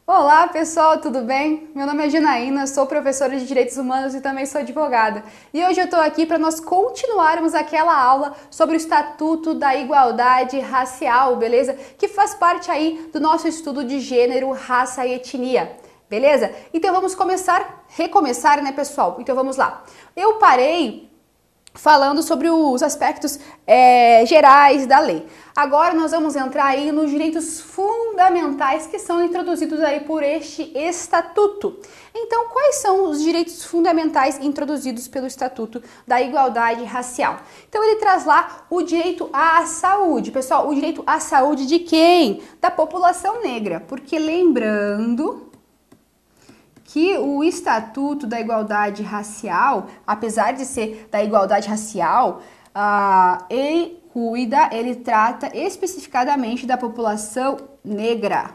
Olá pessoal, tudo bem? Meu nome é Janaína, sou professora de Direitos Humanos e também sou advogada. E hoje eu estou aqui para nós continuarmos aquela aula sobre o Estatuto da Igualdade Racial, beleza? Que faz parte aí do nosso estudo de gênero, raça e etnia, beleza? Então vamos recomeçar, né pessoal? Então vamos lá. Eu parei falando sobre os aspectos gerais da lei. Agora nós vamos entrar aí nos direitos fundamentais que são introduzidos aí por este estatuto. Então, quais são os direitos fundamentais introduzidos pelo Estatuto da Igualdade Racial? Então, ele traz lá o direito à saúde. Pessoal, o direito à saúde de quem? Da população negra. Porque lembrando que o Estatuto da Igualdade Racial, apesar de ser da igualdade racial, ele trata especificadamente da população negra.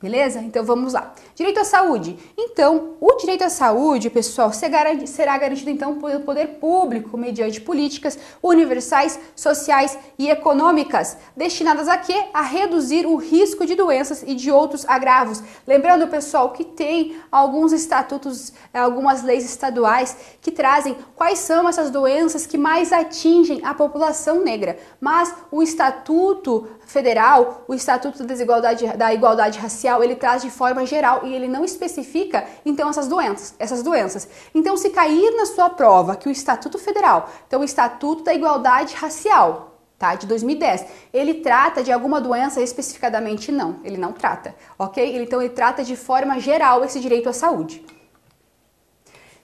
Beleza? Então vamos lá. Direito à saúde. Então, o direito à saúde, pessoal, será garantido então pelo poder público mediante políticas universais, sociais e econômicas, destinadas a quê? A reduzir o risco de doenças e de outros agravos. Lembrando, pessoal, que tem alguns estatutos, algumas leis estaduais que trazem quais são essas doenças que mais atingem a população negra. Mas o Estatuto Federal, o Estatuto da Igualdade Racial, ele traz de forma geral e ele não especifica, então, essas doenças. Então, se cair na sua prova que o Estatuto Federal, então o Estatuto da Igualdade Racial, tá, de 2010, ele trata de alguma doença especificadamente? Não, ele não trata, ok? Então, ele trata de forma geral esse direito à saúde.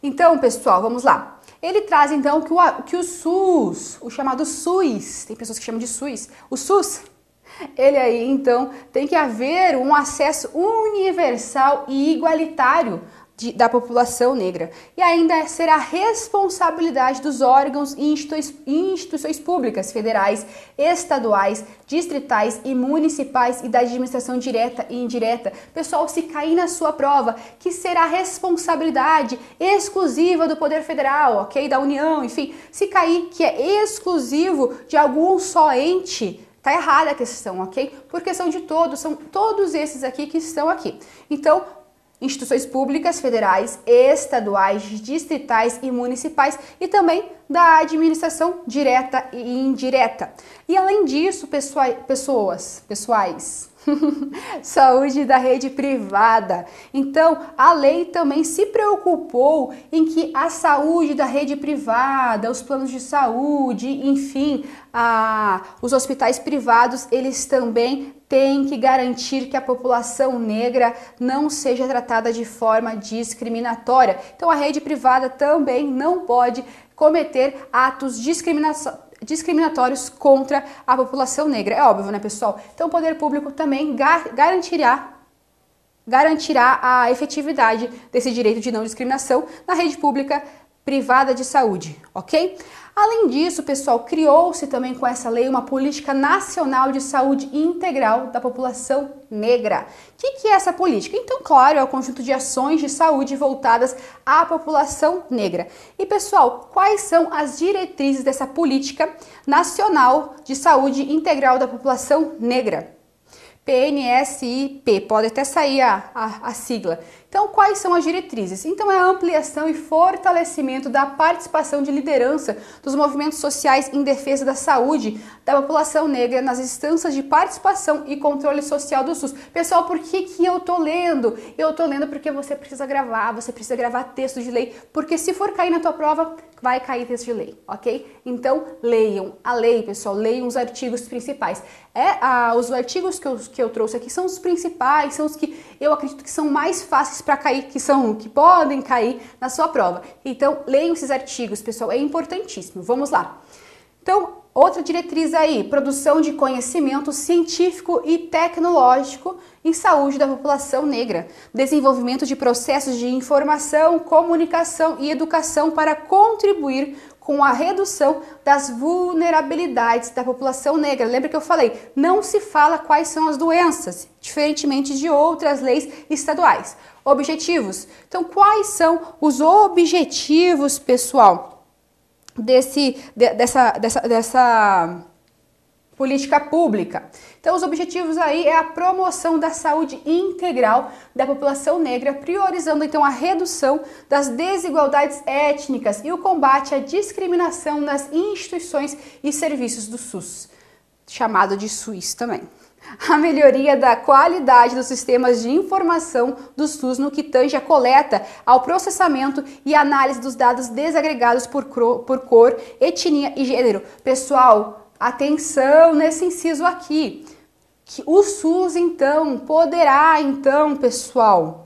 Então, pessoal, vamos lá. Ele traz, então, que o SUS, o chamado SUS, tem pessoas que chamam de SUS, o SUS, ele aí, então, tem que haver um acesso universal e igualitário da população negra. E ainda será responsabilidade dos órgãos e instituições públicas, federais, estaduais, distritais e municipais e da administração direta e indireta. Pessoal, se cair na sua prova, que será responsabilidade exclusiva do Poder Federal, ok? Da União, enfim. Se cair que é exclusivo de algum só ente, tá errada a questão, ok? Porque são todos esses aqui que estão aqui. Então, instituições públicas, federais, estaduais, distritais e municipais e também da administração direta e indireta. E além disso, pessoais, saúde da rede privada. Então, a lei também se preocupou em que a saúde da rede privada, os planos de saúde, enfim, os hospitais privados, eles também têm que garantir que a população negra não seja tratada de forma discriminatória. Então, a rede privada também não pode cometer atos discriminatórios contra a população negra. É óbvio, né, pessoal? Então, o poder público também garantirá a efetividade desse direito de não discriminação na rede pública privada de saúde, ok? Além disso, pessoal, criou-se também com essa lei uma política nacional de saúde integral da população negra. O que é essa política? Então, claro, é o conjunto de ações de saúde voltadas à população negra. E, pessoal, quais são as diretrizes dessa política nacional de saúde integral da população negra? PNSIP, pode até sair a sigla. Então, quais são as diretrizes? Então, é a ampliação e fortalecimento da participação de liderança dos movimentos sociais em defesa da saúde da população negra nas instâncias de participação e controle social do SUS. Pessoal, por que eu tô lendo? Eu tô lendo porque você precisa gravar texto de lei, porque se for cair na tua prova, vai cair texto de lei, ok? Então, leiam a lei, pessoal, leiam os artigos principais. Os artigos que eu trouxe aqui são os principais, são os que eu acredito que são mais fáceis para cair, que podem cair na sua prova. Então, leiam esses artigos, pessoal, é importantíssimo. Vamos lá. Então, outra diretriz aí, produção de conhecimento científico e tecnológico em saúde da população negra, desenvolvimento de processos de informação, comunicação e educação para contribuir com a redução das vulnerabilidades da população negra. Lembra que eu falei, não se fala quais são as doenças, diferentemente de outras leis estaduais. Objetivos. Então, quais são os objetivos, pessoal, política pública. Então, os objetivos aí é a promoção da saúde integral da população negra, priorizando então a redução das desigualdades étnicas e o combate à discriminação nas instituições e serviços do SUS, chamado de SUS também. A melhoria da qualidade dos sistemas de informação do SUS no que tange a coleta, ao processamento e análise dos dados desagregados por cor, etnia e gênero. Pessoal, atenção nesse inciso aqui. Que o SUS, então, poderá, pessoal,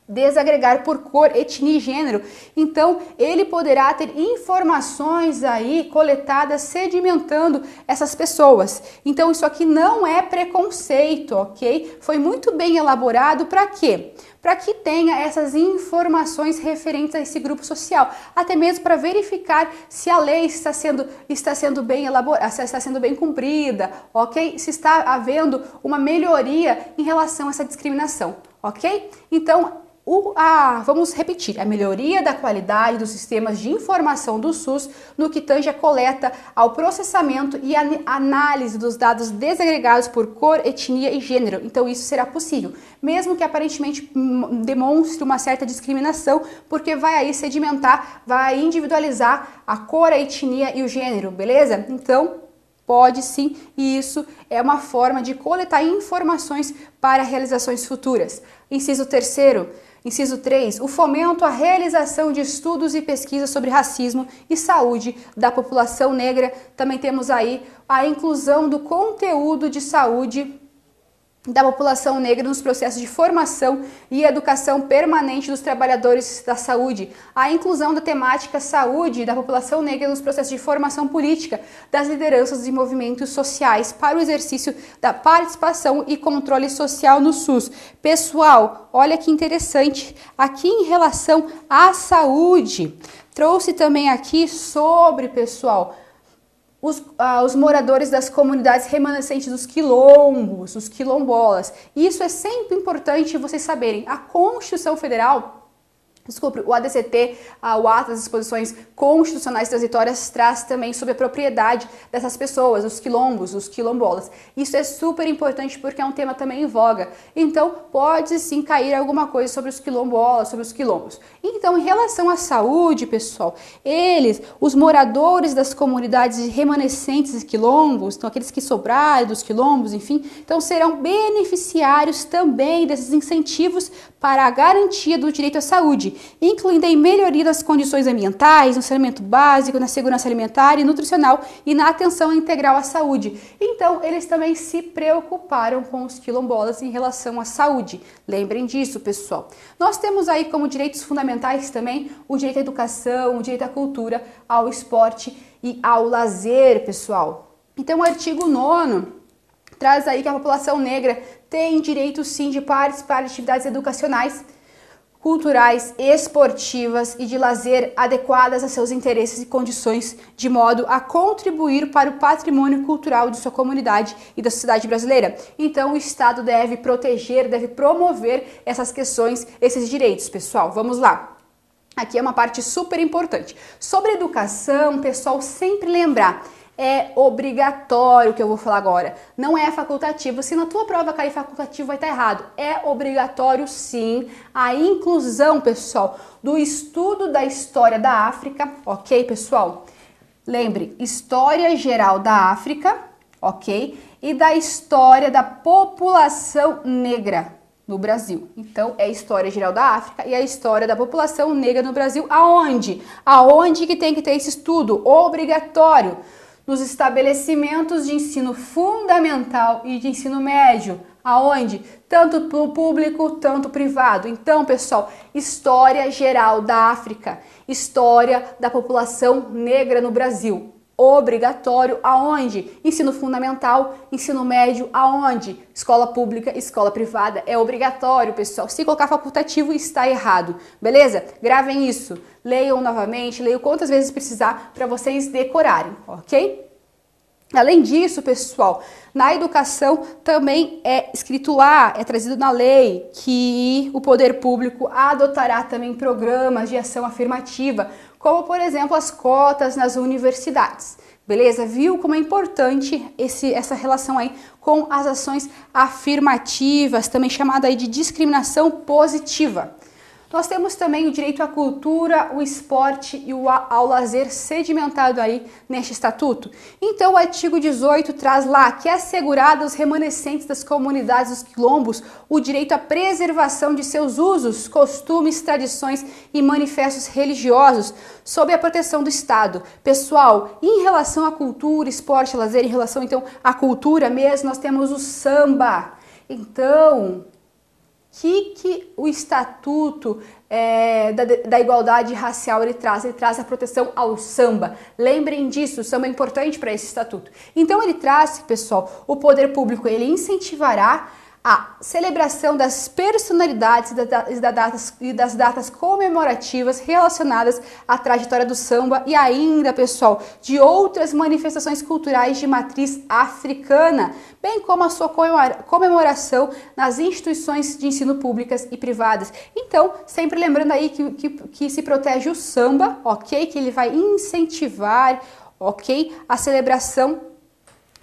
desagregar por cor, etnia e gênero. Então, ele poderá ter informações aí coletadas sedimentando essas pessoas. Então, isso aqui não é preconceito, ok? Foi muito bem elaborado para quê? Para que tenha essas informações referentes a esse grupo social, até mesmo para verificar se a lei está sendo bem elaborada, se está sendo bem cumprida, ok? Se está havendo uma melhoria em relação a essa discriminação, ok? Então, vamos repetir, a melhoria da qualidade dos sistemas de informação do SUS no que tange a coleta, ao processamento e a análise dos dados desagregados por cor, etnia e gênero. Então isso será possível, mesmo que aparentemente demonstre uma certa discriminação, porque vai aí sedimentar, vai individualizar a cor, a etnia e o gênero, beleza? Então, pode sim, e isso é uma forma de coletar informações para realizações futuras. Inciso 3º. Inciso 3, o fomento à realização de estudos e pesquisas sobre racismo e saúde da população negra. Também temos aí a inclusão do conteúdo de saúde da população negra nos processos de formação e educação permanente dos trabalhadores da saúde, a inclusão da temática saúde da população negra nos processos de formação política das lideranças e movimentos sociais para o exercício da participação e controle social no SUS. Pessoal, olha que interessante, aqui em relação à saúde, trouxe também aqui sobre, pessoal, os moradores das comunidades remanescentes dos quilombos, os quilombolas. Isso é sempre importante vocês saberem. A Constituição Federal, o ADCT, o Ato das Disposições Constitucionais Transitórias, traz também sobre a propriedade dessas pessoas, os quilombos, os quilombolas. Isso é super importante porque é um tema também em voga. Então, pode sim cair alguma coisa sobre os quilombolas, sobre os quilombos. Então, em relação à saúde, pessoal, os moradores das comunidades remanescentes de quilombos, então aqueles que sobraram dos quilombos, enfim, então serão beneficiários também desses incentivos para a garantia do direito à saúde, incluindo a melhoria das condições ambientais, no saneamento básico, na segurança alimentar e nutricional e na atenção integral à saúde. Então, eles também se preocuparam com os quilombolas em relação à saúde. Lembrem disso, pessoal. Nós temos aí como direitos fundamentais também o direito à educação, o direito à cultura, ao esporte e ao lazer, pessoal. Então, o artigo 9º traz aí que a população negra tem direito sim de participar de atividades educacionais, culturais, esportivas e de lazer adequadas a seus interesses e condições, de modo a contribuir para o patrimônio cultural de sua comunidade e da sociedade brasileira. Então, o Estado deve proteger, deve promover essas questões, esses direitos, pessoal. Vamos lá. Aqui é uma parte super importante. Sobre educação, pessoal, sempre lembrar, é obrigatório o que eu vou falar agora, não é facultativo. Se na tua prova cair facultativo vai estar errado, é obrigatório sim a inclusão, pessoal, do estudo da história da África, ok, pessoal? Lembre, história geral da África, ok? E da história da população negra no Brasil. Então, é a história geral da África e a história da população negra no Brasil. Aonde? Aonde que tem que ter esse estudo? Obrigatório. Nos estabelecimentos de ensino fundamental e de ensino médio. Aonde? Tanto para o público, tanto privado. Então, pessoal, história geral da África, história da população negra no Brasil. Obrigatório aonde? Ensino fundamental, ensino médio, aonde? Escola pública, escola privada, é obrigatório, pessoal. Se colocar facultativo, está errado, beleza? Gravem isso, leiam novamente, leiam quantas vezes precisar para vocês decorarem, ok? Além disso, pessoal, na educação também é escrito lá, é trazido na lei, que o poder público adotará também programas de ação afirmativa, como por exemplo as cotas nas universidades. Beleza? Viu como é importante essa relação aí com as ações afirmativas, também chamada aí de discriminação positiva. Nós temos também o direito à cultura, o esporte e ao lazer sedimentado aí neste estatuto. Então o artigo 18 traz lá que é assegurado aos remanescentes das comunidades dos quilombos o direito à preservação de seus usos, costumes, tradições e manifestos religiosos sob a proteção do Estado. Pessoal, em relação à cultura, esporte, lazer, em relação então à cultura mesmo, nós temos o samba. Então, que o Estatuto da Igualdade Racial ele traz? Ele traz a proteção ao samba. Lembrem disso, o samba é importante para esse estatuto. Então ele traz, pessoal, o poder público ele incentivará a celebração das personalidades e das datas comemorativas relacionadas à trajetória do samba e ainda, pessoal, de outras manifestações culturais de matriz africana, bem como a sua comemoração nas instituições de ensino públicas e privadas. Então, sempre lembrando aí que se protege o samba, ok? Que ele vai incentivar, ok? A celebração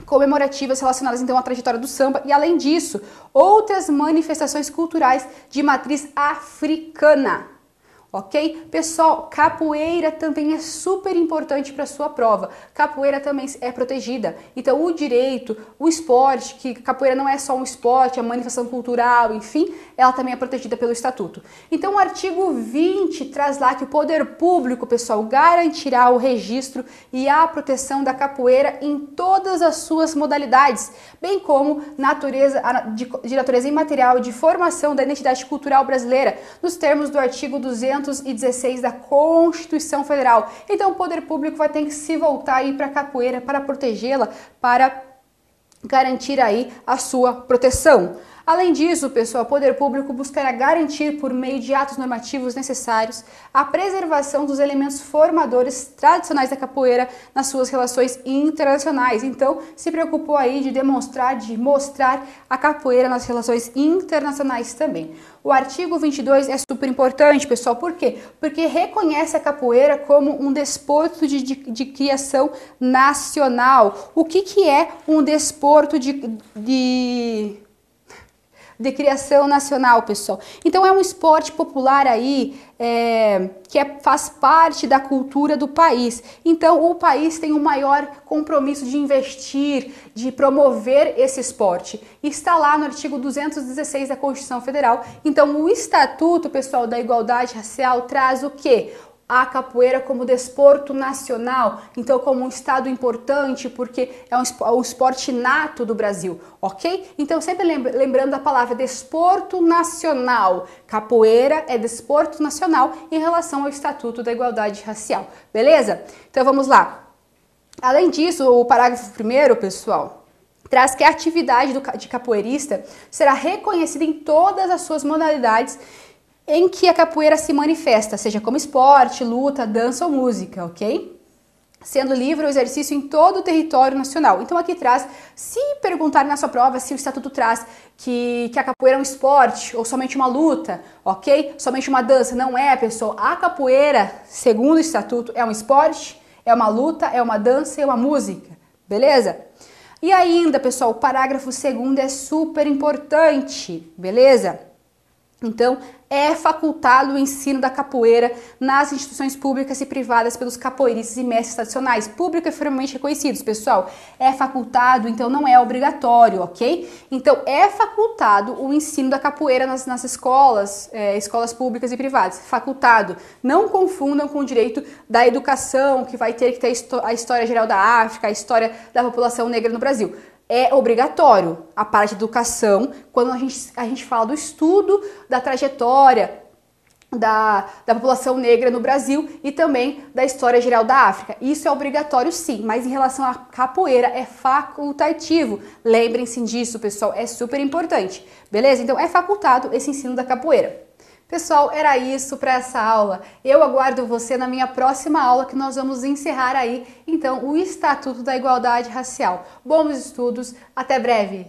comemorativas relacionadas então à trajetória do samba e, além disso, outras manifestações culturais de matriz africana. Ok? Pessoal, capoeira também é super importante para a sua prova. Capoeira também é protegida. Então, o direito, o esporte, que capoeira não é só um esporte, é uma manifestação cultural, enfim, ela também é protegida pelo Estatuto. Então, o artigo 20 traz lá que o poder público, pessoal, garantirá o registro e a proteção da capoeira em todas as suas modalidades, bem como de natureza imaterial e de formação da identidade cultural brasileira, nos termos do artigo 216 da Constituição Federal. Então o poder público vai ter que se voltar aí para a capoeira para protegê-la, para garantir aí a sua proteção. Além disso, pessoal, o poder público buscará garantir, por meio de atos normativos necessários, a preservação dos elementos formadores tradicionais da capoeira nas suas relações internacionais. Então, se preocupou aí de mostrar a capoeira nas relações internacionais também. O artigo 22 é super importante, pessoal, por quê? Porque reconhece a capoeira como um desporto de criação nacional. O que é um desporto de criação nacional, pessoal? Então é um esporte popular aí faz parte da cultura do país. Então o país tem um maior compromisso de investir, de promover esse esporte. Está lá no artigo 216 da Constituição Federal. Então o Estatuto, pessoal, da Igualdade Racial traz o quê? A capoeira como desporto nacional, então como um estado importante, porque é um esporte nato do Brasil, ok? Então sempre lembrando da palavra desporto nacional, capoeira é desporto nacional em relação ao Estatuto da Igualdade Racial, beleza? Então vamos lá. Além disso, o parágrafo 1º, pessoal, traz que a atividade de capoeirista será reconhecida em todas as suas modalidades em que a capoeira se manifesta, seja como esporte, luta, dança ou música, ok? Sendo livre o exercício em todo o território nacional. Então aqui traz, se perguntarem na sua prova se o Estatuto traz que a capoeira é um esporte ou somente uma luta, ok? Somente uma dança, não é, pessoal. A capoeira, segundo o Estatuto, é um esporte, é uma luta, é uma dança e é uma música, beleza? E ainda, pessoal, o parágrafo 2º é super importante, beleza? Então, é facultado o ensino da capoeira nas instituições públicas e privadas pelos capoeiristas e mestres tradicionais, públicos e formalmente reconhecidos, pessoal. É facultado, então não é obrigatório, ok? Então, é facultado o ensino da capoeira nas escolas, escolas públicas e privadas. Facultado. Não confundam com o direito da educação, que vai ter que ter a história geral da África, a história da população negra no Brasil. É obrigatório a parte de educação, quando a gente fala do estudo da trajetória da população negra no Brasil e também da história geral da África. Isso é obrigatório sim, mas em relação à capoeira é facultativo. Lembrem-se disso, pessoal, é super importante, beleza? Então é facultado esse ensino da capoeira. Pessoal, era isso para essa aula. Eu aguardo você na minha próxima aula, que nós vamos encerrar aí, então, o Estatuto da Igualdade Racial. Bons estudos, até breve!